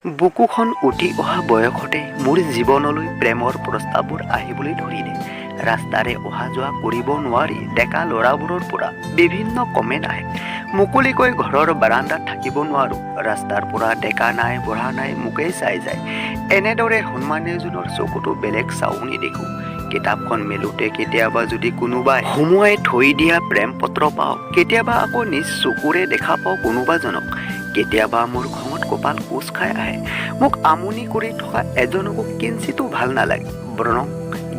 বুকুখন উঠি অহা বয়সতে মোৰ জীৱনলৈ প্ৰেমৰ প্ৰস্তাৱবোৰ আহিবলৈ ধৰিলে। ৰাস্তাৰে অহা যোৱা কৰিব নোৱাৰি ডেকা ল'ৰাবোৰৰ পৰা বিভিন্ন কমেণ্ট আহে। মুকলিকৈ ঘৰৰ বাৰান্দাত থাকিব নোৱাৰোঁ। ৰাস্তাৰ পৰা ডেকা নাই বুঢ়া নাই মোকেই চাই যায়। এনেদৰে সন্মানীয়জনৰ চকুতো বেলেগ চাউনি দেখোঁ। কিতাপখন মেলোঁতে কেতিয়াবা যদি কোনোবাই সুমুৱাই থৈ দিয়া প্ৰেম পত্ৰ পাওঁ, কেতিয়াবা আকৌ নিজ চকুৰে দেখা পাওঁ কোনোবাজনক। কেতিয়াবা মোৰ খঙত কপাল কোচ খাই আহে। মোক আমনি কৰি থকা এজনকো কিঞ্চিতো ভাল নালাগে, বৰং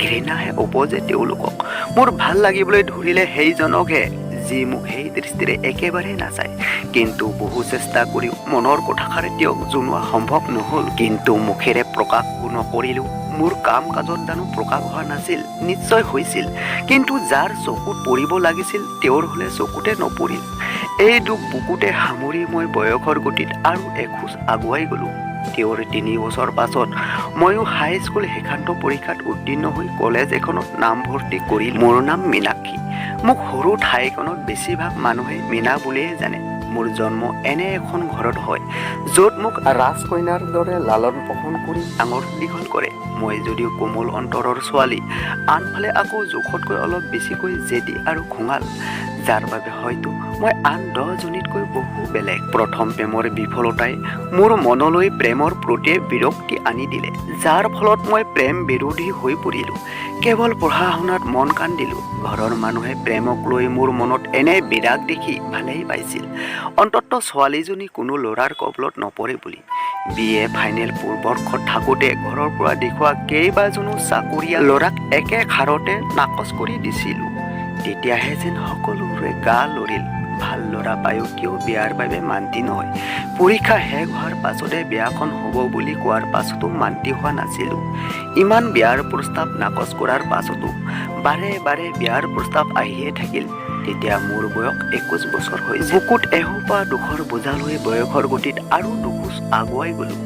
ঘৃণাহে উপজে তেওঁলোকক। মোৰ ভাল লাগিবলৈ ধৰিলে সেইজনকহে, যি মোক সেই দৃষ্টিৰে একেবাৰে নাচায়। কিন্তু বহু চেষ্টা কৰিও মনৰ কথাষাৰ তেওঁক জনোৱা সম্ভৱ নহ'ল। কিন্তু মুখেৰে প্ৰকাশ নকৰিলেও মোৰ কাম কাজত জানো প্ৰকাশ হোৱা নাছিল? নিশ্চয় হৈছিল। কিন্তু যাৰ চকুত পৰিব লাগিছিল তেওঁৰ হ'লে চকুতে নপৰিল। এই দুখ বুকুতে সামৰি মই বয়সৰ গতিত আৰু এখোজ আগুৱাই গ'লোঁ। তেওঁৰ ৩ বছৰ পাছত ময়ো হাইস্কুল শিক্ষান্ত পৰীক্ষাত উত্তীৰ্ণ হৈ কলেজ এখনত নামভৰ্তি কৰিলোঁ। মোৰ নাম মীনাক্ষী। মোক সৰু ঠাইখনত বেছিভাগ মানুহে মীনা বুলিয়ে জানে। মোৰ জন্ম এনে এখন ঘৰত হয়, য'ত মোক ৰাজকন্যাৰ দৰে লালন পালন কৰি ডাঙৰ দীঘল কৰে। মই যদিও কোমল অন্তৰৰ ছোৱালী, আনফালে আকৌ জোখতকৈ অলপ বেছিকৈ জেদী আৰু খঙাল, যাৰ বাবে হয়তো মই আন 10 জনীতকৈ বহু বেলেগ। প্ৰথম প্ৰেমৰ বিফলতাই মোৰ মনলৈ প্ৰেমৰ প্ৰতি বিৰক্তি আনি দিলে, যাৰ ফলত মই প্ৰেম বিৰোধী হৈ পৰিলোঁ। কেৱল পঢ়া শুনাত মন কাণ দিলোঁ। ঘৰৰ মানুহে প্ৰেমক লৈ মোৰ মনত এনে বিৰাগ দেখি ভালেই পাইছিল, অন্ততঃ ছোৱালীজনী কোনো ল'ৰাৰ কবলত নপৰে বুলি। BA ফাইনেল বৰ্ষত থাকোঁতে ঘৰৰ পৰা দেখুওৱা কেইবাজনো চাকৰিয়া ল'ৰাক একেষাৰতে নাকচ কৰি দিছিলোঁ। তেতিয়াহে যেন সকলোৰে গা লৰিল। ভাল ল'ৰা পায়ো কিয় বিয়াৰ বাবে মান্তি নহয়? পৰীক্ষা শেষ হোৱাৰ পাছতে বিয়াখন হ'ব বুলি কোৱাৰ পাছতো মান্তি হোৱা নাছিলোঁ। ইমান বিয়াৰ প্ৰস্তাৱ নাকচ কৰাৰ পাছতো বাৰে বাৰে বিয়াৰ প্ৰস্তাৱ আহিয়ে থাকিল। তেতিয়া মোৰ বয়স 21 বছৰ হৈছিল। বুকুত এসোপা দুখৰ বোজা লৈ বয়সৰ গতিত আৰু দুখোজ আগুৱাই গ'লোঁ।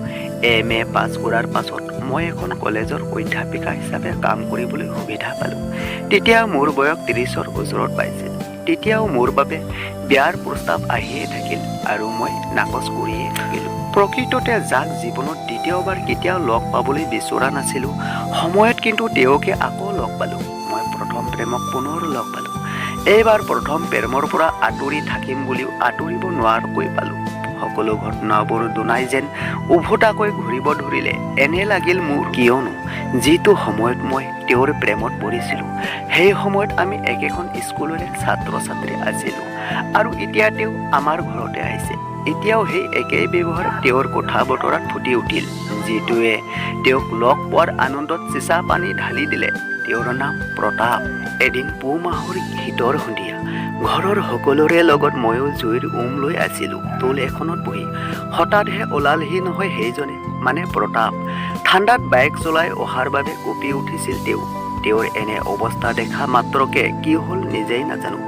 MA পাছ কৰাৰ পাছত মই এখন কলেজৰ অধ্যাপিকা হিচাপে কাম কৰিবলৈ সুবিধা পালোঁ। তেতিয়া মোৰ বয়স 30ৰ ওচৰত পাইছিল। তেতিয়াও মোৰ বাবে বিয়াৰ প্ৰস্তাৱ আহিয়ে থাকিল আৰু মই নাকচ কৰিয়ে থাকিলোঁ। প্ৰকৃততে যাক জীৱনত দ্বিতীয়বাৰ কেতিয়াও লগ পাবলৈ বিচৰা নাছিলোঁ, সময়ত কিন্তু তেওঁকে আকৌ লগ পালোঁ। মই প্ৰথম প্ৰেমক পুনৰ লগ পালোঁ। এইবাৰ প্ৰথম প্ৰেমৰ পৰা আঁতৰি থাকিম বুলিও আঁতৰিব নোৱাৰাকৈ পালোঁ। সকলো ঘটনাবোৰ দুনাই যেন উভতাকৈ ঘূৰিব ধৰিলে এনে লাগিল মোৰ। কিয়নো যিটো সময়ত মই তেওঁৰ প্ৰেমত পৰিছিলোঁ, সেই সময়ত আমি একেখন স্কুলৰে ছাত্ৰ ছাত্ৰী আছিলোঁ। আৰু এতিয়া তেওঁ আমাৰ ঘৰতে আহিছে। এতিয়াও সেই একেই ব্যৱহাৰ তেওঁৰ কথা বতৰাত ফুটি উঠিল। যিটোৱে তেওঁক লগ পোৱাৰ আনন্দত চিচা পানী ঢালি দিলে। তেওঁৰ নাম প্ৰতাপ। এদিন পুহ মাহৰ শীতৰ সন্ধিয়া ঘৰৰ সকলোৰে লগত ময়ো জুইৰ লৈ আছিলোঁ টোল এখনত বহি। হঠাৎহে ওলালহি নহয় সেইজনে, মানে প্ৰতাপ। ঠাণ্ডাত বাইক চলাই অহাৰ বাবে কঁপি উঠিছিল তেওঁ। তেওঁৰ এনে অৱস্থা দেখা মাত্ৰকে কি হ'ল নিজেই নাজানো।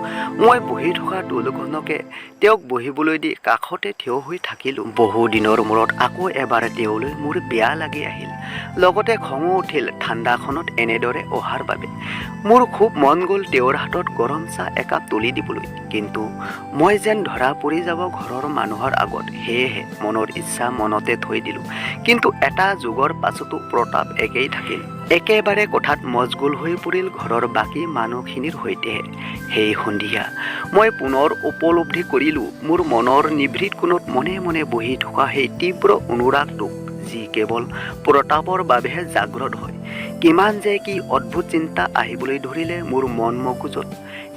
মই বহি থকা টোলখনকে তেওঁক বহিবলৈ দি কাষতে থিয় হৈ থাকিলোঁ। বহু দিনৰ মূৰত আকৌ এবাৰ তেওঁলৈ মোৰ বেয়া লাগি আহিল। লগতে খঙো উঠিল ঠাণ্ডাখনত এনেদৰে অহাৰ বাবে। মোৰ খুব মন গ'ল তেওঁৰ হাতত গৰম চাহ একাপ তুলি দিবলৈ। কিন্তু মই যেন ধৰা পৰি যাব ঘৰৰ মানুহৰ আগত, সেয়েহে মনৰ ইচ্ছা মনতে থৈ দিলোঁ। কিন্তু এটা যুগৰ পাছতো প্ৰতাপ একেই থাকিল। একেবাৰে কথাত মচগুল হৈ পৰিল ঘৰৰ বাকী মানুহখিনিৰ সৈতেহে। সেই সন্ধিয়া মই পুনৰ উপলব্ধি কৰিলোঁ মোৰ মনৰ নিভৃত কোণত মনে মনে বহি থকা সেই তীব্ৰ অনুৰাগটোক, যি কেৱল প্ৰতাপৰ বাবেহে জাগ্ৰত হয়। কিমান যে কি অদ্ভুত চিন্তা আহিবলৈ ধৰিলে মোৰ মন মগজুত।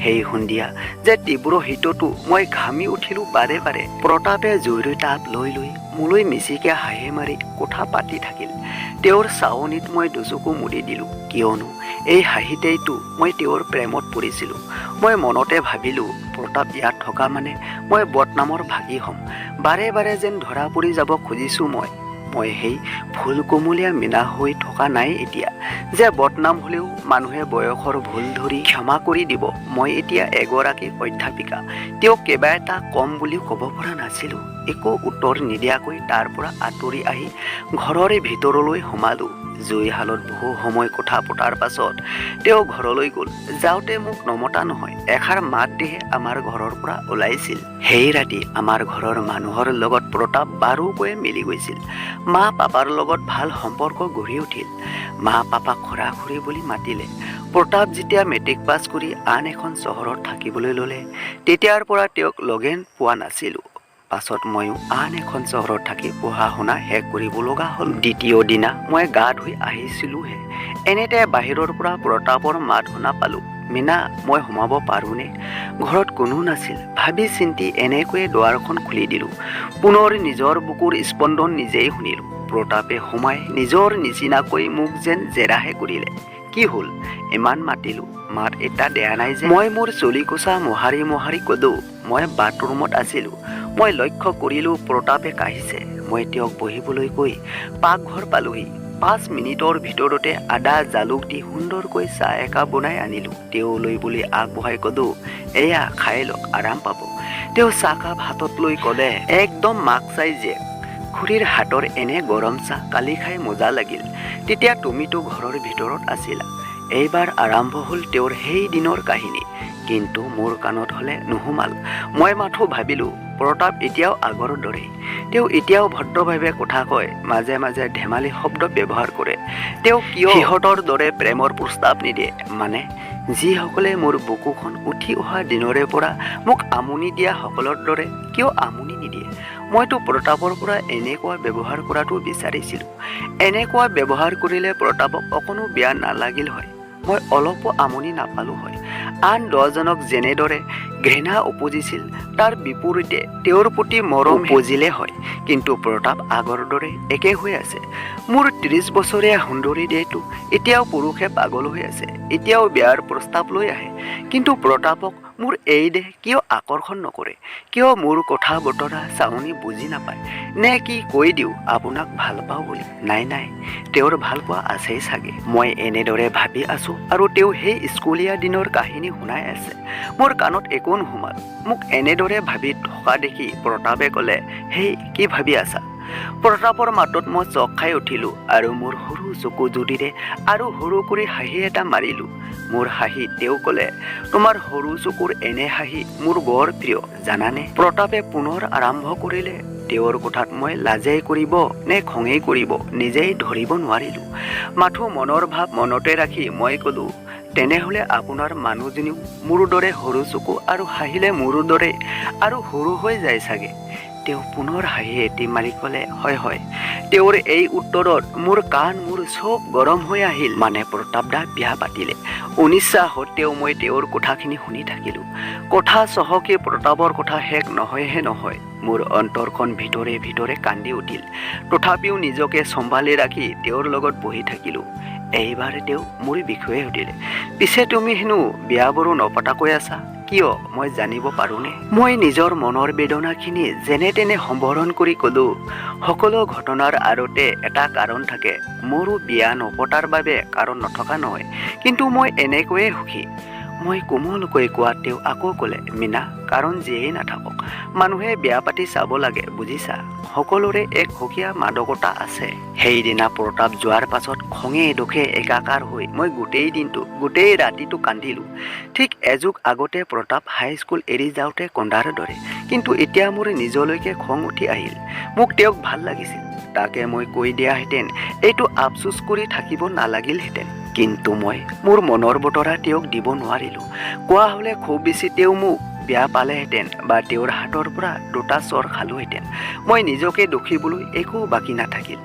সেই সন্ধিয়া যে তীব্ৰ শীততো মই ঘামি উঠিলোঁ বাৰে বাৰে। প্ৰতাপে জুইৰ তাপ লৈ লৈ মোলৈ মিচিকে হাঁহি মাৰি কথা পাতি থাকিল। তেওঁৰ চাৱনিত মই দুচকু মুদি দিলোঁ, কিয়নো এই হাঁহিতেইতো মই তেওঁৰ প্ৰেমত পৰিছিলোঁ। মই মনতে ভাবিলোঁ, প্ৰতাপ ইয়াত থকা মানে মই বদনামৰ ভাগি হ'ম। বাৰে বাৰে যেন ধৰা পৰি যাব খুজিছোঁ মই সেই ফুল কোমলীয়া মীনা হৈ থকা নাই এতিয়া, যে বদনাম হ'লেও মানুহে বয়সৰ ভুল ধৰি ক্ষমা কৰি দিব। মই এতিয়া এগৰাকী অধ্যাপিকা। তেওঁক কিবা এটা কম বুলিও ক'ব পৰা নাছিলোঁ। একো উত্তৰ নিদিয়াকৈ তাৰ পৰা আঁতৰি আহি ঘৰৰে ভিতৰলৈ সোমালোঁ। জুইশালত বহু সময় কথা পতাৰ পাছত তেওঁ ঘৰলৈ গ'ল। যাওঁতে মোক নমতা নহয়, এষাৰ মাত দিহে আমাৰ ঘৰৰ পৰা ওলাইছিল। সেই ৰাতি আমাৰ ঘৰৰ মানুহৰ লগত প্ৰতাপ বাৰুকৈ মিলি গৈছিল। মা পাপাৰ লগত ভাল সম্পৰ্ক গঢ়ি উঠিল। মা পাপাক খুৰা খুৰী বুলি মাতিলে। প্ৰতাপ যেতিয়া মেট্ৰিক পাছ কৰি আন এখন চহৰত থাকিবলৈ ল'লে, তেতিয়াৰ পৰা তেওঁক লগেন পোৱা নাছিলোঁ। পাছত ময়ো আন এখন চহৰত থাকি পঢ়া শুনা শেষ কৰিব লগা হ'ল। দ্বিতীয় দিনা মই গা ধুই আহিছিলোঁহে, এনেতে বাহিৰৰ পৰা প্ৰতাপৰ মাত শুনা পালোঁ। মীনা, মই সোমাব পাৰোঁনে? ঘৰত কোনো নাছিল। ভাবি চিন্তি এনেকৈয়ে দুৱাৰখন খুলি দিলোঁ। পুনৰ নিজৰ বুকুৰ স্পন্দন নিজেই শুনিলোঁ। প্ৰতাপে সোমাই নিজৰ নিচিনাকৈ মোক যেন জেৰাহে কৰিলে। কি হ'ল? ইমান মাতিলোঁ, মাত এটা দিয়া নাই যে? মই মোৰ চুলি কোচা মোহাৰি মোহাৰি ক'লোঁ, মই বাথৰুমত আছিলোঁ। মই লক্ষ্য কৰিলোঁ প্ৰতাপে কাঢ়িছে। মই তেওঁক বহিবলৈ কৈ পাকঘৰ পালোহি। 5 মিনিটৰ ভিতৰতে আদা জালুক দি সুন্দৰকৈ চাহ একাপ বনাই আনিলোঁ। তেওঁলৈ বুলি আগবঢ়াই ক'লোঁ, এয়া খাই লওক, আৰাম পাব। তেওঁ চাহকাপ হাতত লৈ ক'লে, একদম মাক চাই যে। খুৰীৰ হাতৰ এনে গৰম চাহ কালি খাই মজা লাগিল। তেতিয়া তুমিতো ঘৰৰ ভিতৰত আছিলা। এইবাৰ আৰম্ভ হ'ল তেওঁৰ সেই দিনৰ কাহিনী। কিন্তু মোৰ কাণত হ'লে নুসুমাল। মই মাথো ভাবিলোঁ, প্ৰতাপ এতিয়াও আগৰ দৰেই। তেওঁ এতিয়াও ভদ্ৰভাৱে কথা কয়, মাজে মাজে ধেমালি শব্দ ব্যৱহাৰ কৰে। তেওঁ কিয় সিহঁতৰ দৰে প্ৰেমৰ প্ৰস্তাৱ নিদিয়ে? মানে যিসকলে মোৰ বুকুখন উঠি অহা দিনৰে পৰা মোক আমনি দিয়া সকলৰ দৰে কিয় আমনি নিদিয়ে? মইতো প্ৰতাপৰ পৰা এনেকুৱা ব্যৱহাৰ কৰাটো বিচাৰিছিলোঁ। এনেকুৱা ব্যৱহাৰ কৰিলে প্ৰতাপক অকণো বেয়া নালাগিল হয়। মই অলপো আমনি নাপালোঁ হয়। আন 10জনক যেনেদৰে ঘৃণা উপজিছিল, তাৰ বিপৰীতে তেওঁৰ প্ৰতি মৰম উপজিলে হয়। কিন্তু প্ৰতাপ আগৰ দৰে একে হৈ আছে। মোৰ 30 বছৰীয়া সুন্দৰী দেহটো এতিয়াও পুৰুষে পাগল হৈ আছে, এতিয়াও বিয়াৰ প্ৰস্তাৱ লৈ আহে। কিন্তু প্ৰতাপক মোৰ এই দেহ কিয় আকৰ্ষণ নকৰে? কিয় মোৰ কথা বতৰা চাউনি বুজি নাপায়? নে কি কৈ দিওঁ আপোনাক ভাল পাওঁ বুলি? নাই নাই, তেওঁৰ ভাল পোৱা আছেই চাগে। মই এনেদৰে ভাবি আছোঁ আৰু তেওঁ সেই স্কুলীয়া দিনৰ কাহিনী শুনাই আছে। মোৰ কাণত একো নুসুমাল। মোক এনেদৰে ভাবি থকা দেখি প্ৰতাপে ক'লে, হেই, কি ভাবি আছা? প্ৰতাপৰ মাতত মই চক খাই উঠিলোঁ আৰু মোৰ সৰু চকু জুদিৰে আৰু সৰু কৰি হাঁহি এটা মাৰিলোঁ। মোৰ হাঁহি তেওঁ ক'লে, তোমাৰ সৰু চকুৰ এনে হাঁহি মোৰ বৰ প্ৰিয় জানানে? প্ৰতাপে পুনৰ আৰম্ভ কৰিলে। তেওঁৰ কথাত মই লাজেই কৰিব নে খঙেই কৰিব নিজেই ধৰিব নোৱাৰিলোঁ। মাথো মনৰ ভাৱ মনতে ৰাখি মই ক'লোঁ, তেনেহ'লে আপোনাৰ মানুহজনীও মোৰ দৰে সৰু চকু আৰু হাঁহিলে মোৰ দৰে আৰু সৰু হৈ যায় চাগে। তেওঁ পুনৰ হাঁহি এটি মাৰি ক'লে, হয় হয়। তেওঁৰ এই উত্তৰত মোৰ কাণ মোৰ চব গৰম হৈ আহিল। মানে প্ৰতাপ দা বিয়া পাতিলে। অনিচ্ছা সত্ত্বেও মই তেওঁৰ কথাখিনি শুনি থাকিলোঁ। কথা চহকী প্ৰতাপৰ কথা শেষ নহয়হে নহয়। মোৰ অন্তৰখন ভিতৰে ভিতৰে কান্দি উঠিল। তথাপিও নিজকে চম্ভালি ৰাখি তেওঁৰ লগত বহি থাকিলোঁ। এইবাৰ তেওঁ মোৰ বিষয়ে সুধিলে, পিছে তুমি হেনো বিয়া বাৰু নপতাকৈ আছা, কিয় মই জানিব পাৰোঁনে? মই নিজৰ মনৰ বেদনাখিনি যেনে তেনে সম্বৰণ কৰি ক'লোঁ, সকলো ঘটনাৰ আঁৰতে এটা কাৰণ থাকে। মোৰো বিয়া নপতাৰ বাবে কাৰণ নথকা নহয়, কিন্তু মই এনেকৈয়ে সুখী। মই কোমলকৈ কোৱাত তেওঁ আকৌ ক'লে, মীনা, কাৰণ যিয়েই নাথাকক, মানুহে বিয়া পাতি চাব লাগে, বুজিছা? সকলোৰে এক সুকীয়া মাদকতা আছে। সেইদিনা প্ৰতাপ যোৱাৰ পাছত খঙে দুখে একাকাৰ হৈ মই গোটেই দিনটো গোটেই ৰাতিটো কান্দিলোঁ। ঠিক এযুগ আগতে প্ৰতাপ হাইস্কুল এৰি যাওঁতে কন্দাৰ দৰে। কিন্তু এতিয়া মোৰ নিজলৈকে খং উঠি আহিল। মোক তেওঁক ভাল লাগিছিল। তাকে মই কৈ দিয়াহেঁতেন এইটো আফচোচ কৰি থাকিব নালাগিলহেঁতেন। কিন্তু মই মোৰ মনৰ বতৰা তেওঁক দিব নোৱাৰিলোঁ। কোৱা হ'লে খুব বেছি তেওঁ মোক বিয়া পালেহেঁতেন বা তেওঁৰ হাতৰ পৰা 2টা চৰ খালোহেঁতেন। মই নিজকে দোষিবলৈ একো বাকী নাথাকিল।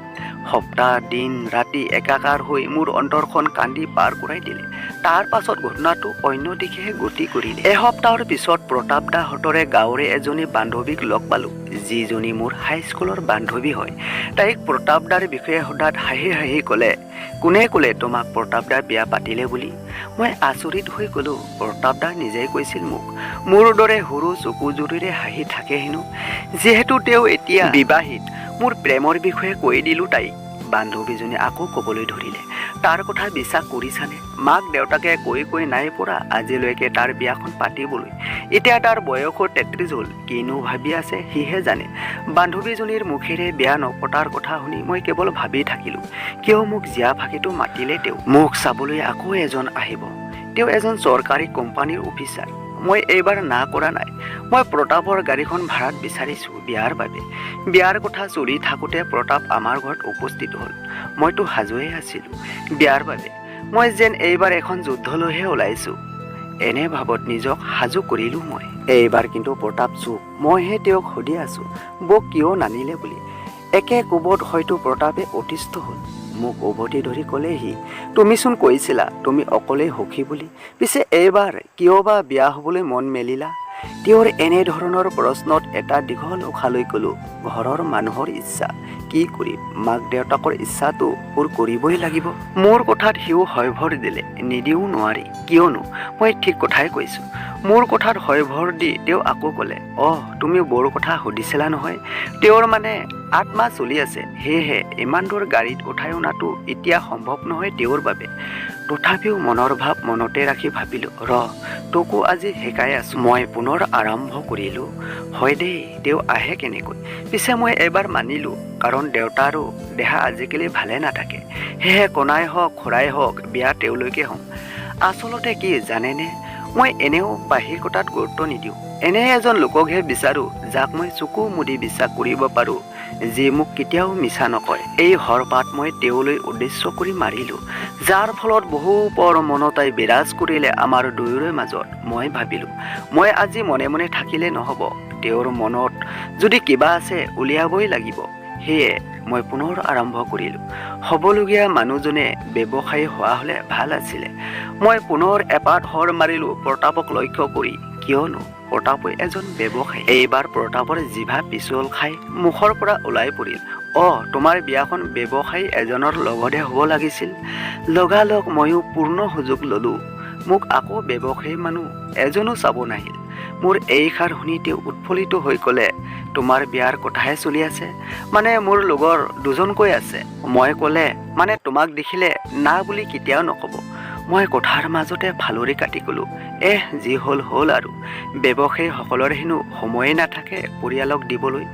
সপ্তাহ দিন ৰাতি একাকাৰ হৈ মোৰ অন্তৰখন কান্দি পাৰ কৰাই দিলে। তাৰ পাছত ঘটনাটো অন্য দিশেহে গতি কৰিলে। এসপ্তাহৰ পিছত প্ৰতাপ দাহঁতৰে গাঁৱৰে এজনী বান্ধৱীক লগ পালোঁ, যিজনী মোৰ হাইস্কুলৰ বান্ধৱী হয়। তাইক প্ৰতাপ দাৰ বিষয়ে সোধাত হাঁহি হাঁহি ক'লে, কোনে ক'লে তোমাক প্ৰতাপ দা বিয়া পাতিলে বুলি? মই আচৰিত হৈ ক'লোঁ, প্ৰতাপ দা নিজেই কৈছিল মোক। মোৰ দৰে সৰু চকু জুৰিৰে হাঁহি থাকে হেনো। যিহেতু তেওঁ এতিয়া বিবাহিত, মোৰ প্ৰেমৰ বিষয়ে কৈ দিলোঁ তাইক। বান্ধৱীজনী আকৌ ক'বলৈ ধৰিলে, তাৰ কথা বিশ্বাস কৰিছানে? মাক দেউতাকে কৈ নাই পৰা আজিলৈকে তাৰ বিয়াখন পাতিবলৈ। এতিয়া তাৰ বয়স 33 হ'ল, কিনো ভাবি আছে সিহে জানে। বান্ধৱীজনীৰ মুখেৰে বিয়া নপতাৰ কথা শুনি মই কেৱল ভাবি থাকিলোঁ, কিয় মোক জীয়া ভাগিটো মাতিলে। তেওঁ মোক চাবলৈ আকৌ এজন আহিব। তেওঁ এজন চৰকাৰী কোম্পানীৰ অফিচাৰ। মই এইবাৰ না কৰা নাই। মই প্ৰতাপৰ গাড়ীখন ভাড়াত বিচাৰিছোঁ বিয়াৰ বাবে। বিয়াৰ কথা চলি থাকোঁতে প্ৰতাপ আমাৰ ঘৰত উপস্থিত হ'ল। মইতো সাজুৱে আছিলোঁ বিয়াৰ বাবে। মই যেন এইবাৰ এখন যুদ্ধলৈহে ওলাইছোঁ, এনে ভাৱত নিজক সাজু কৰিলোঁ মই। এইবাৰ কিন্তু প্ৰতাপ চুপ। মইহে তেওঁক সুধি আছোঁ বৌক কিয় নানিলে বুলি। একে কোবত হয়তো প্ৰতাপে অতিষ্ঠ হ'ল। মোক উভতি ধৰি ক'লেহি, তুমিচোন কৈছিলা তুমি অকলেই সুখী বুলি, পিছে এইবাৰ কিয় বা বিয়া হ'বলৈ মন মেলিলা? তেওঁৰ এনেধৰণৰ প্ৰশ্নত এটা দীঘল উশাহ লৈ ক'লোঁ, ঘৰৰ মানুহৰ ইচ্ছা। কি কৰিম, মাক দেউতাকৰ ইচ্ছাটো পূৰ কৰিবই লাগিব। মোৰ কথাত সিও হয়ভৰ দিলে, নিদিও নোৱাৰি। কিয়নো মই ঠিক কথাই কৈছোঁ। মোৰ কথাত হয়ভৰ দি তেওঁ আকৌ ক'লে, তুমি বৌৰ কথা সুধিছিলা নহয়? তেওঁৰ মানে 8 মাহ চলি আছে, সেয়েহে ইমান দূৰ গাড়ীত উঠাই অনাটো এতিয়া সম্ভৱ নহয় তেওঁৰ বাবে। তথাপিও মনৰ ভাৱ মনতে ৰাখি ভাবিলোঁ, তোকো আজি শিকাই আছোঁ। মই পুনৰ আৰম্ভ কৰিলোঁ, হয় দেই, তেওঁ আহে কেনেকৈ? পিছে মই এবাৰ মানিলোঁ, কাৰণ দেউতাৰো দেহা আজিকালি ভালে নাথাকে। সেয়েহে কনাই হওক খুৰাই হওক বিয়া তেওঁলৈকে হ'ম। আচলতে কি জানেনে, মই এনেও বাহিকতাত গুৰুত্ব নিদিওঁ। এনে এজন লোককহে বিচাৰোঁ যাক মই চকু মুদি বিশ্বাস কৰিব পাৰোঁ, যি মোক কেতিয়াও মিছা নকয়। এই হৰপাত মই তেওঁলৈ উদ্দেশ্য কৰি মাৰিলোঁ, যাৰ ফলত বহু পৰ মনতাই বিৰাজ কৰিলে আমাৰ দুয়োৰে মাজত। মই ভাবিলোঁ, মই আজি মনে মনে থাকিলে নহ'ব। তেওঁৰ মনত যদি কিবা আছে উলিয়াবই লাগিব। সেয়ে মই পুনৰ আৰম্ভ কৰিলোঁ। হ'বলগীয়া মানুহজনে ব্যৱসায়ী হোৱা হ'লে ভাল আছিলে। মই পুনৰ এপাত হৰ মাৰিলোঁ প্ৰতাপক লক্ষ্য কৰি, কিয়নো প্ৰতাপো এজন ব্যৱসায়ী। এইবাৰ প্ৰতাপৰ জিভা পিছল খাই মুখৰ পৰা ওলাই পৰিল, তোমাৰ বিয়াখন ব্যৱসায়ী এজনৰ লগতহে হ'ব লাগিছিল। লগালগ ময়ো পূৰ্ণ সুযোগ ল'লোঁ। মোক আকৌ ব্যৱসায়ী মানুহ এজনো চাব নাহিল। মোৰ এইষাৰ শুনি তেওঁ উৎফুল্লিত হৈ ক'লে, তোমাৰ বিয়াৰ কথাহে চলি আছে? মানে মোৰ লগৰ দুজনকৈ আছে। মই ক'লে, মানে তোমাক দেখিলে না বুলি কেতিয়াও নক'ব। মই কথাৰ মাজতে ফালৰি কাটি ক'লোঁ, যি হ'ল আৰু। ব্যৱসায়ীসকলৰ হেনো সময়ে নাথাকে পৰিয়ালক দিবলৈ।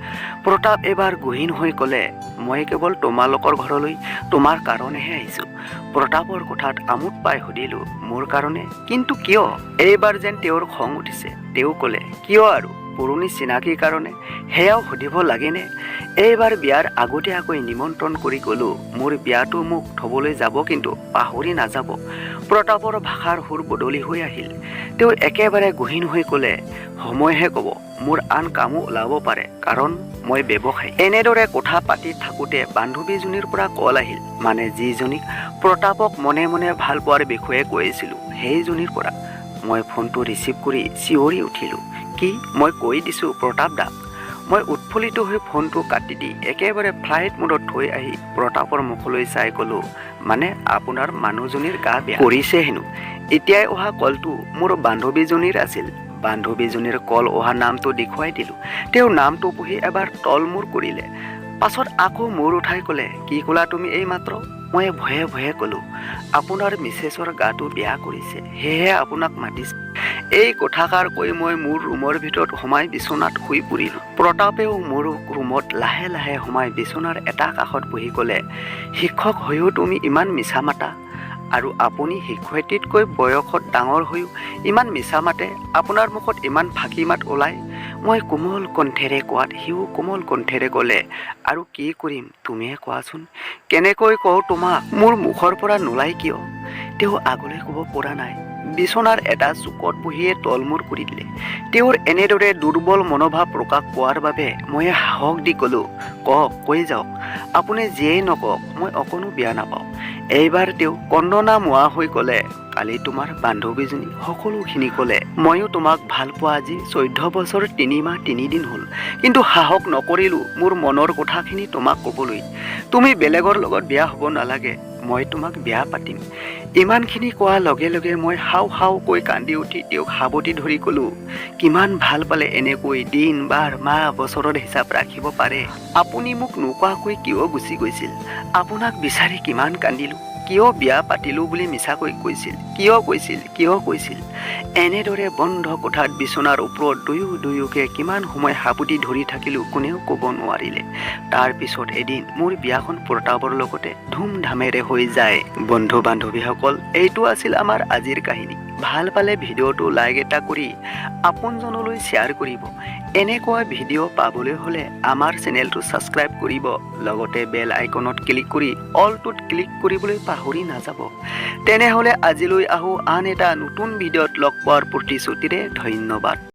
প্ৰতাপ এবাৰ গহীন হৈ ক'লে, মই কেৱল তোমালোকৰ ঘৰলৈ তোমাৰ কাৰণেহে আহিছোঁ। প্ৰতাপৰ কথাত আমোদ পাই সুধিলোঁ, মোৰ কাৰণে? কিন্তু কিয়? এইবাৰ যেন তেওঁৰ খং উঠিছে। তেওঁ ক'লে, কিয় আৰু, পুৰণি চিনাকিৰ কাৰণে। সেয়াও সুধিব লাগেনে? এইবাৰ বিয়াৰ আগতীয়াকৈ নিমন্ত্ৰণ কৰি ক'লোঁ, মোৰ বিয়াটো মোক থ'বলৈ যাব, কিন্তু পাহৰি নাযাব। প্ৰতাপৰ ভাষাৰ সুৰ বদলি হৈ আহিল। তেওঁ একেবাৰে গহীন হৈ ক'লে, সময়হে ক'ব, মোৰ আন কামো ওলাব পাৰে, কাৰণ মই ব্যৱসায়ী। এনেদৰে কথা পাতি থাকোঁতে বান্ধৱীজনীৰ পৰা কল আহিল, মানে যিজনীক প্ৰতাপক মনে মনে ভাল পোৱাৰ বিষয়ে কৈছিলোঁ, সেইজনীৰ পৰা। মই ফোনটো ৰিচিভ কৰি চিঞৰি উঠিলোঁ, কি? মই কৈ দিছোঁ প্ৰতাপ দাক। মই উৎফুল্লিত হৈ ফোনটো কাটি দি একেবাৰে ফ্লাইট মোডত থৈ আহি প্ৰতাপৰ মুখলৈ চাই ক'লোঁ, মানে আপোনাৰ মানুহজনীৰ গা বেয়া কৰিছে হেনো। এতিয়াই অহা কলটো মোৰ বান্ধৱীজনীৰ আছিল। বান্ধৱীজনীৰ কল অহা নামটো দেখুৱাই দিলোঁ। তেওঁ নামটো পঢ়ি এবাৰ তলমূৰ কৰিলে, পাছত আকৌ মূৰ উঠাই ক'লে, কি ক'লা তুমি এইমাত্ৰ? মই ভয়ে ভয়ে ক'লোঁ, আপোনাৰ মিছেছৰ গাটো বেয়া কৰিছে, সেয়েহে আপোনাক মাতিছে। এই কথাষাৰ কৈ মই মোৰ ৰুমৰ ভিতৰত সোমাই বিচনাত শুই পৰিলোঁ। প্ৰতাপেও মোৰ ৰুমত লাহে লাহে সোমাই বিচনাৰ এটা কাষত বহি ক'লে, শিক্ষক হৈও তুমি ইমান মিছা মাতা? আৰু আপুনি শিক্ষয়িত্ৰীতকৈ বয়সত ডাঙৰ হৈও ইমান মিছা মাতে? আপোনাৰ মুখত ইমান ফাঁকি মাত ওলায়? মই কোমল কণ্ঠেৰে কোৱাত সিও কোমল কণ্ঠেৰে ক'লে, আৰু কি কৰিম তুমিয়ে কোৱাচোন? কেনেকৈ কওঁ তোমাক? মোৰ মুখৰ পৰা নোলাই কিয়? তেওঁ আগলৈ ক'ব পৰা নাই। বিচনাৰ এটা চুকত বহিয়ে তলমূৰ কৰি দিলে। তেওঁৰ এনেদৰে দুৰ্বল মনোভাৱ প্ৰকাশ পোৱাৰ বাবে মই সাহস দি ক'লোঁ, কৈ যাওক, আপুনি যিয়েই নকওক, মই অকণো বেয়া নাপাওঁ। এইবাৰ তেওঁ কন্দনা মোৱা হৈ ক'লে, কালি তোমাৰ বান্ধৱীজনী সকলোখিনি ক'লে। ময়ো তোমাক ভাল পোৱা আজি 14 বছৰ 3 মাহ 3 দিন হ'ল, কিন্তু সাহস নকৰিলোঁ মোৰ মনৰ কথাখিনি তোমাক ক'বলৈ। তুমি বেলেগৰ লগত বিয়া হ'ব নালাগে, মই তোমাক বিয়া পাতিম। ইমানখিনি কোৱাৰ লগে লগে মই হাও হাওকৈ কান্দি উঠি তেওঁক সাৱটি ধৰি ক'লোঁ, কিমান ভাল পালে এনেকৈ দিন বাৰ মাহ বছৰত হিচাপ ৰাখিব পাৰে। আপুনি মোক নোকোৱাকৈ কিয় গুচি গৈছিল? আপোনাক বিচাৰি কিমান কান্দিলোঁ। কিয় বিয়া পাতিলোঁ বুলি মিছাকৈ কৈছিল? কিয় কৈছিল? এনেদৰে বন্ধ কোঠাত বিচনাৰ ওপৰত দুয়োকে কিমান সময় সাৱটি ধৰি থাকিলোঁ কোনেও ক'ব নোৱাৰিলে। তাৰ পিছত এদিন মোৰ বিয়াখন প্ৰতাপৰ লগতে ধুমধামেৰে হৈ যায়। বন্ধু বান্ধৱীসকল, এইটো আছিল আমাৰ আজিৰ কাহিনী। ভাল পালে ভিডিঅ'টো লাইক এটা কৰি আপোনজনলৈ শ্বেয়াৰ কৰিব। এনেকুৱা ভিডিঅ' পাবলৈ হ'লে আমাৰ চেনেলটো ছাবস্ক্ৰাইব কৰিব। লগতে বেল আইকনত ক্লিক কৰি অলটোত ক্লিক কৰিবলৈ পাহৰি নাযাব। তেনেহ'লে আজিলৈ আহোঁ আন এটা নতুন ভিডিঅ'ত লগ পোৱাৰ প্ৰতিশ্ৰুতিৰে। ধন্যবাদ।